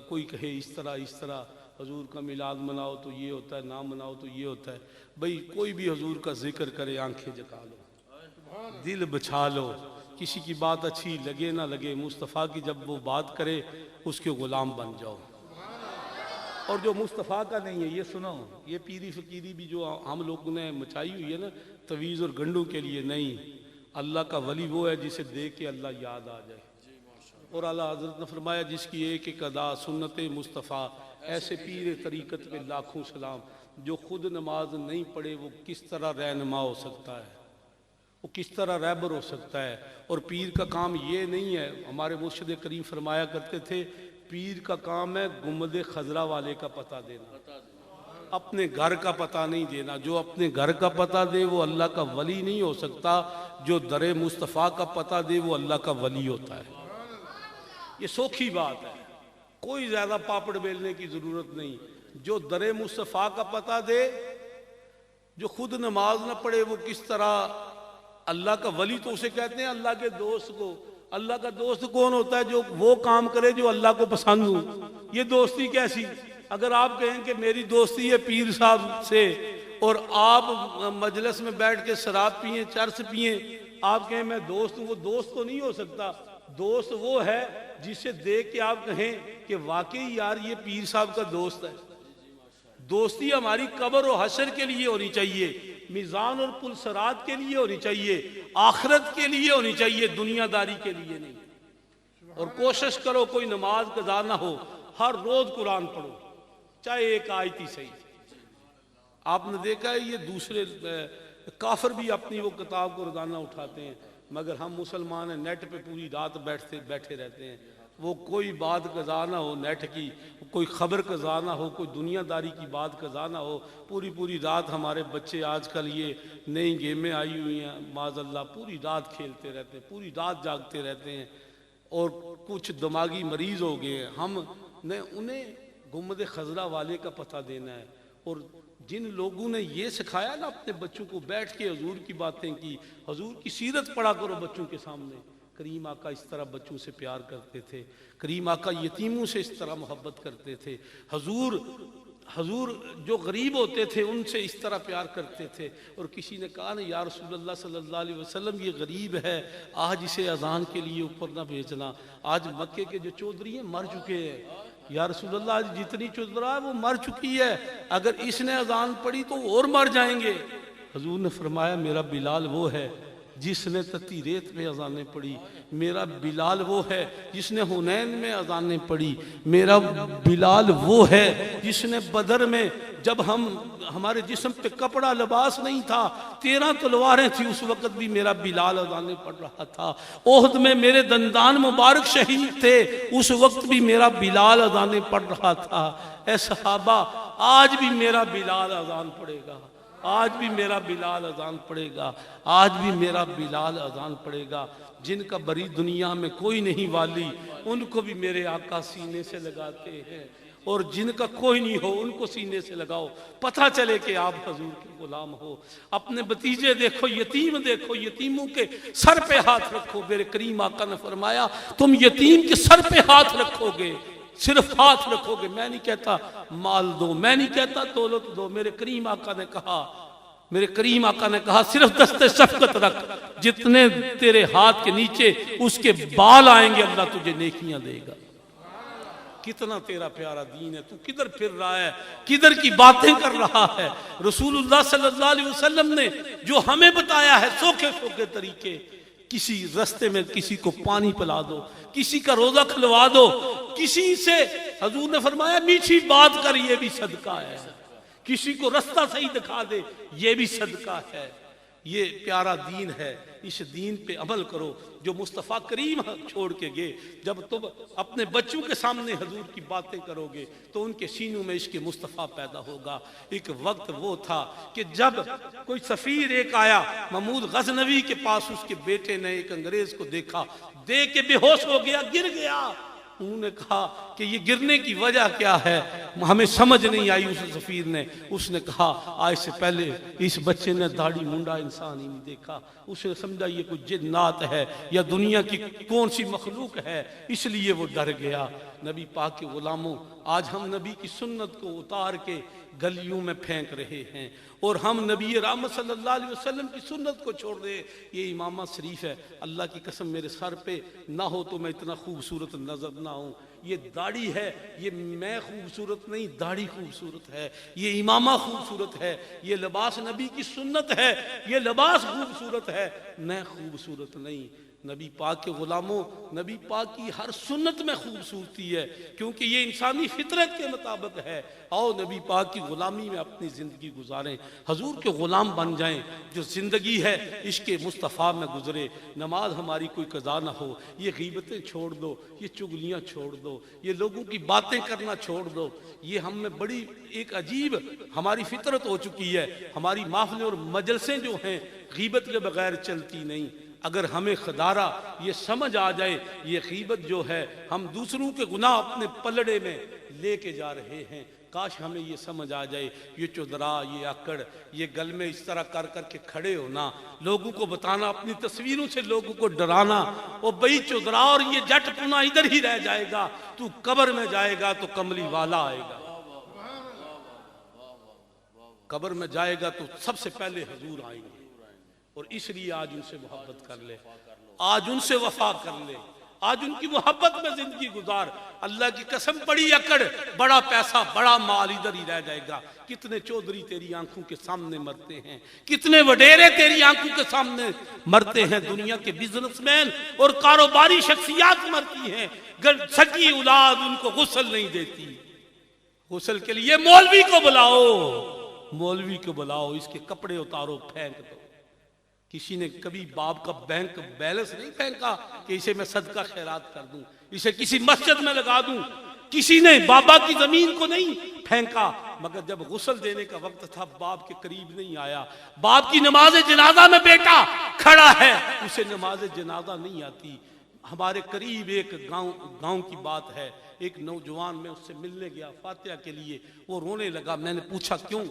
कोई कहे इस तरह हजूर का मिलाद मनाओ तो ये होता है, ना मनाओ तो ये होता है। भाई कोई भी हजूर का जिक्र करे आंखें झुका लो, दिल बछा लो। किसी की बात अच्छी लगे ना लगे, मुस्तफ़ा की जब वो बात करे उसके गुलाम बन जाओ। और जो मुस्तफ़ा का नहीं है, ये सुनो, ये पीरी फकीरी भी जो हम लोगों ने मचाई हुई है ना तवीज़ और गंडों के लिए नहीं। अल्लाह का वली वो है जिसे देख के अल्लाह याद आ जाए। और आला हज़रत ने फरमाया जिसकी एक एक अदा सुन्नत मुस्तफ़ा, ऐसे पीर तरीक़त पे लाखों सलाम। जो खुद नमाज नहीं पढ़े वो किस तरह रहनुमा हो सकता है, वो किस तरह रहबर हो सकता है। और पीर का काम ये नहीं है, हमारे मुर्शिद करीम फरमाया करते थे पीर का काम है गुंबद खजरा वाले का पता देना, अपने घर का पता नहीं देना। जो अपने घर का पता दे वो अल्लाह का वली नहीं हो सकता। जो दरे मुस्तफ़ा का पता दे वो अल्लाह का वली होता है। ये सोखी बात है, कोई ज़्यादा पापड़ बेलने की ज़रूरत नहीं। जो दरे मुस्तफ़ा का पता दे, जो खुद नमाज ना पढ़े, वो किस तरह अल्लाह का वली तो उसे कहते हैं अल्लाह के दोस्त को। अल्लाह का दोस्त कौन होता है? जो वो काम करे जो अल्लाह को पसंद हो। ये दोस्ती कैसी? अगर आप कहें कि मेरी दोस्ती है पीर साहब से, और आप मजलिस में बैठ के शराब पिए, चरस पिए, आप कहें मैं दोस्त हूँ, वो दोस्त तो नहीं हो सकता। दोस्त वो है जिसे देख के आप कहें कि वाकई यार ये पीर साहब का दोस्त है। दोस्ती हमारी कब्र और हशर के लिए होनी चाहिए, मीज़ान और पुलसरात के लिए होनी चाहिए, आखिरत के लिए होनी चाहिए, दुनियादारी के लिए नहीं। और कोशिश करो कोई नमाज कज़ा ना हो, हर रोज कुरान पढ़ो, चाहे एक आयत ही सही। आपने देखा है ये दूसरे काफिर भी अपनी वो किताब को रोजाना उठाते हैं, मगर हम मुसलमान हैं नेट पे पूरी रात बैठे रहते हैं। वो कोई बात कज़ा ना हो नेट की, कोई ख़बर कज़ा ना हो, कोई दुनियादारी की बात कज़ा ना हो, पूरी रात हमारे बच्चे आजकल ये नई गेमें आई हुई हैं माज़अल्लाह, पूरी रात खेलते रहते हैं, पूरी रात जागते रहते हैं। और कुछ दिमागी मरीज़ हो गए हैं। हम ने उन्हें गुंबद खजरा वाले का पता देना है। और जिन लोगों ने ये सिखाया ना अपने बच्चों को, बैठ के हजूर की बातें की, हजूर की सीरत पढ़ा करो बच्चों के सामने। करीम आका इस तरह बच्चों से प्यार करते थे, करीम आका यतीमों से इस तरह मोहब्बत करते थे, हजूर जो गरीब होते थे उनसे इस तरह प्यार करते थे। और किसी ने कहा ना या रसूलल्लाह सल्लल्लाहु अलैहि वसल्लम ये गरीब है, आज इसे अजान के लिए ऊपर ना भेजना। आज मक्के के जो चौधरी हैं मर चुके हैं, या रसूलल्लाह आज जितनी चौधरा है वो मर चुकी है, अगर इसने अजान पढ़ी तो और मर जाएंगे। हजूर ने फरमाया मेरा बिलाल वो है जिसने तती रेत में अजानें पढ़ी। मेरा बिलाल वो है जिसने हुनैन में अजानें पढ़ी। मेरा बिलाल वो है जिसने बदर में, जब हमारे जिस्म पे कपड़ा लिबास नहीं था, 13 तलवारें थी, उस वक्त भी मेरा बिलाल अजानें पढ़ रहा था। ओहद में मेरे दंदान मुबारक शहीद थे, उस वक्त भी मेरा बिलाल अजानें पढ़ रहा था। ऐ सहाबा, आज भी मेरा बिलाल अजान पढ़ेगा, आज भी मेरा बिलाल अजान पढ़ेगा, आज भी मेरा बिलाल अजान पढ़ेगा। जिनका बड़ी दुनिया में कोई नहीं वाली, उनको भी मेरे आका सीने से लगाते हैं, और जिनका कोई नहीं हो उनको सीने से लगाओ, पता चले कि आप हजूर के गुलाम हो। अपने भतीजे देखो, यतीम देखो, यतीमों के सर पे हाथ रखो। मेरे करीम आका ने फरमाया, तुम यतीम के सर पे हाथ रखोगे, सिर्फ हाथ रखोगे। मैं नहीं कहता माल दो, मैं नहीं कहता दौलत दो। मेरे करीम आका ने कहा, मेरे करीम आका ने कहा, सिर्फ दस्ते शफकत रख, जितने तेरे हाथ के नीचे उसके बाल आएंगे अल्लाह तुझे नेकियां देगा। कितना तेरा प्यारा दीन है, तू किधर फिर रहा है, किधर की बातें कर रहा है। रसूलुल्लाह सल्लल्लाहु अलैहि वसल्लम ने जो हमें बताया है, सोखे सोखे तरीके, किसी रास्ते में किसी को पानी पिला दो, किसी का रोजा खुलवा दो, किसी से हजूर ने फरमाया मीठी बात कर, ये भी सदका है। किसी को रास्ता सही दिखा दे, ये भी सदका है। ये प्यारा दीन है, इस दीन पे अमल करो जो मुस्तफ़ा करीम छोड़ के गए। जब तुम अपने बच्चों के सामने हजूर की बातें करोगे तो उनके सीनों में इसके मुस्तफ़ा पैदा होगा। एक वक्त वो था कि जब कोई सफ़ीर एक आया महमूद गजनवी के पास, उसके बेटे ने एक अंग्रेज को देखा, देख के बेहोश हो गया, गिर गया। उन्होंने कहा कि ये गिरने की वजह क्या है, हमें समझ नहीं आई। उस सफीर ने, उसने कहा आज से पहले इस बच्चे ने दाढ़ी मुंडा इंसान ही नहीं देखा। उसने समझा ये कोई जिन्नात है या दुनिया की कौन सी मखलूक है, इसलिए वो डर गया। नबी पाक के गुलामों, आज हम नबी की सुन्नत को उतार के गलियों में फेंक रहे हैं, और हम नबी रहमत सल्लल्लाहु अलैहि वसल्लम की सुन्नत को छोड़ रहे। ये इमामा शरीफ है, अल्लाह की कसम मेरे सर पे ना हो तो मैं इतना खूबसूरत नजर ना हूँ। ये दाढ़ी है, ये मैं खूबसूरत नहीं, दाढ़ी खूबसूरत है। ये इमामा खूबसूरत है, ये लिबास नबी की सुन्नत है, ये लिबास खूबसूरत है, मैं खूबसूरत नहीं। नबी पाक के गुलामों, नबी पाक की हर सुन्नत में खूबसूरती है, क्योंकि ये इंसानी फितरत के मुताबिक है। आओ नबी पाक की गुलामी में अपनी ज़िंदगी गुजारें, हजूर के गुलाम बन जाएं। जो ज़िंदगी है इश्क़ मुस्तफ़ा में गुजरे। नमाज हमारी कोई कज़ा ना हो, ये गीबतें छोड़ दो, ये चुगलियाँ छोड़ दो, ये लोगों की बातें करना छोड़ दो। ये हम में बड़ी एक अजीब हमारी फितरत हो चुकी है। हमारी महफ़िलें और मजलिसें जो हैं गीबत के बगैर चलती नहीं। अगर हमें खुदारा ये समझ आ जाए, ये गीबत जो है हम दूसरों के गुनाह अपने पलड़े में लेके जा रहे हैं, काश हमें ये समझ आ जाए। ये चुदरा, ये आकड़, ये गल में इस तरह कर करके खड़े होना, लोगों को बताना, अपनी तस्वीरों से लोगों को डराना, वो बई चुदरा और ये जट पुना इधर ही रह जाएगा, तू कब्र में जाएगा तो कमली वाला आएगा। कब्र में जाएगा तो सबसे पहले हजूर आएंगे, और इसलिए आज उनसे मोहब्बत कर ले, आज उनसे वफा कर ले, आज उनकी मोहब्बत में जिंदगी गुजार। अल्लाह की कसम, बड़ी अकड़, बड़ा पैसा, बड़ा माल इधर ही रह जाएगा। कितने चौधरी तेरी आंखों के सामने मरते हैं, कितने वडेरे तेरी आंखों के सामने मरते हैं। दुनिया के बिजनेसमैन और कारोबारी शख्सियात मरती हैं, सगी औलाद उनको गुस्ल नहीं देती। गुस्ल के लिए मौलवी को बुलाओ, मौलवी को बुलाओ, इसके कपड़े उतारो, फेंक दो। किसी ने कभी बाप का बैंक बैलेंस नहीं फेंका कि इसे मैं सदका खैरात कर दूं, इसे किसी मस्जिद में लगा दूं। किसी ने बाबा की जमीन को नहीं फेंका, मगर जब गुस्ल देने का वक्त था बाप के करीब नहीं आया। बाप की नमाज जनाजा में बेटा खड़ा है, उसे नमाज जनाजा नहीं आती। हमारे करीब एक गांव की बात है, एक नौजवान, मैं उससे मिलने गया फातिहा के लिए, वो रोने लगा। मैंने पूछा क्यों?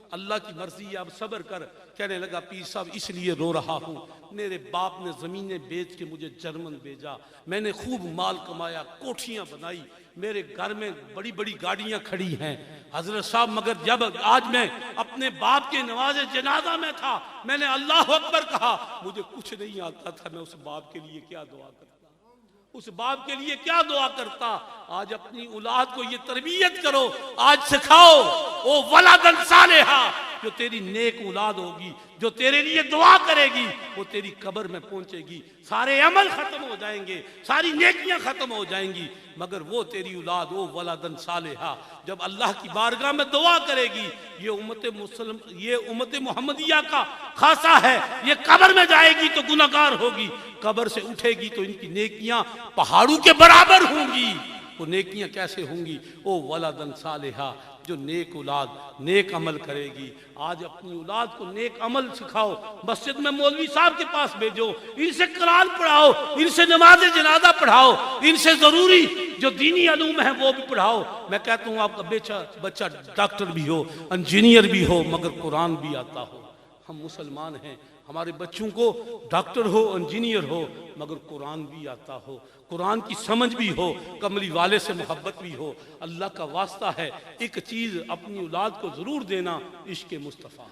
अल्लाह की मर्जी है, अब सब्र कर। कहने लगा पीर साहब इसलिए रो रहा हूँ, मेरे बाप ने ज़मीनें बेच के मुझे जर्मन भेजा, मैंने खूब माल कमाया, कोठियाँ बनाई, मेरे घर में बड़ी बड़ी गाड़ियाँ खड़ी हैं हजरत साहब, मगर जब आज मैं अपने बाप के नवाज़े जनाजा में था, मैंने अल्लाह अकबर कहा, मुझे कुछ नहीं आता था। मैं उस बाप के लिए क्या दुआ करता, उस बाप के लिए क्या दुआ करता। आज अपनी औलाद को ये तरबियत करो, आज सिखाओ, ओ वलादन सालेहा, जो तेरी नेक औलाद होगी, जो तेरे लिए दुआ करेगी, वो तेरी कब्र में पहुंचेगी। सारे अमल खत्म हो जाएंगे, सारी नेकियां खत्म हो जाएंगी, मगर वो तेरी औलाद, वो वलादन सालेहा, जब अल्लाह की बारगाह में दुआ करेगी, ये उम्मत मोहम्मदिया का खासा है। ये कब्र में जाएगी तो गुनहगार होगी, कब्र से उठेगी तो इनकी नेकियां पहाड़ों के बराबर होंगी। वो नेकियां कैसे होंगी? ओ वलादन सालेहा, जो नेक औलाद नेक अमल करेगी। आज अपनी औलाद को नेक अमल सिखाओ, मस्जिद में मौलवी साहब के पास भेजो, इनसे कुरान पढ़ाओ, इनसे नमाज जनाजा पढ़ाओ, इनसे जरूरी जो दीनी अलूम है वो भी पढ़ाओ। मैं कहता हूँ आपका बच्चा डॉक्टर भी हो, इंजीनियर भी हो, मगर कुरान भी आता हो। हम मुसलमान हैं, हमारे बच्चों को डॉक्टर हो, इंजीनियर हो, मगर कुरान भी आता हो, कुरान की समझ भी हो, कमली वाले से मोहब्बत भी हो। अल्लाह का वास्ता है, एक चीज अपनी औलाद को जरूर देना, इश्क मुस्तफ़ा।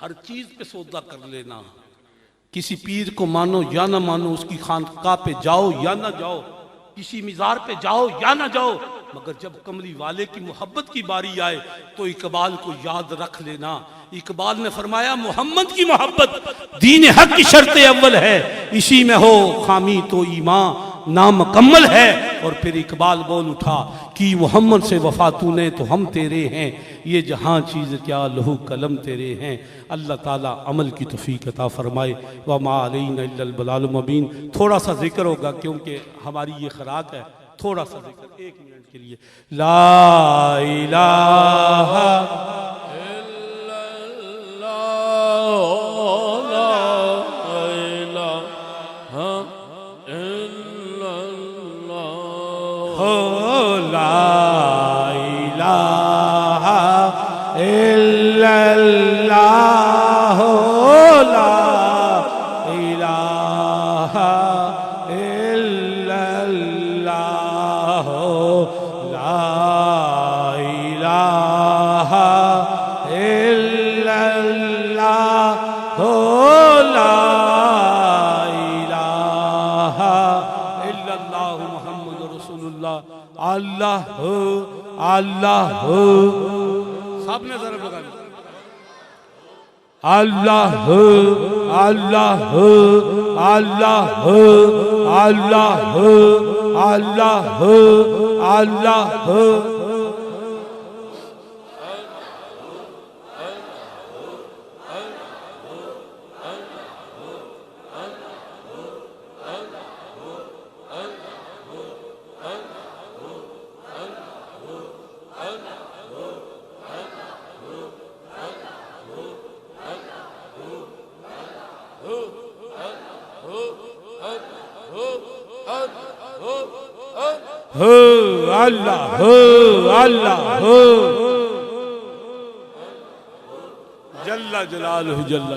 हर चीज पे सौदा कर लेना, किसी पीर को मानो या ना मानो, उसकी खानकाह पे जाओ या ना जाओ, किसी मिज़ार पे जाओ या ना जाओ, मगर जब कमली वाले की मोहब्बत की बारी आए तो इकबाल को याद रख लेना। इकबाल ने फरमाया, मोहम्मद की मोहब्बत दीन हक की शर्त अव्वल है, इसी में हो खामी तो ईमान नामुकम्मल है। और फिर इकबाल बोल उठा कि मोहम्मद से वफा तूने तो हम तेरे हैं, ये जहां चीज़ क्या लहू कलम तेरे हैं। अल्लाह ताला अमल की तौफीक अता फरमाए। व मा अलैना इल्लल बलागुल मुबीन। थोड़ा सा जिक्र होगा क्योंकि हमारी ये खुराक है, थोड़ा सा जिक्र 1 मिनट के लिए। ला इलाहा अल्लाह अल्लाह सबने जरा लगा अल्लाह अल्लाह अल्लाह अल्लाह अल्लाह अल्लाह। अल्लाह अल्लाह जल्ला जलालहु जल्ला।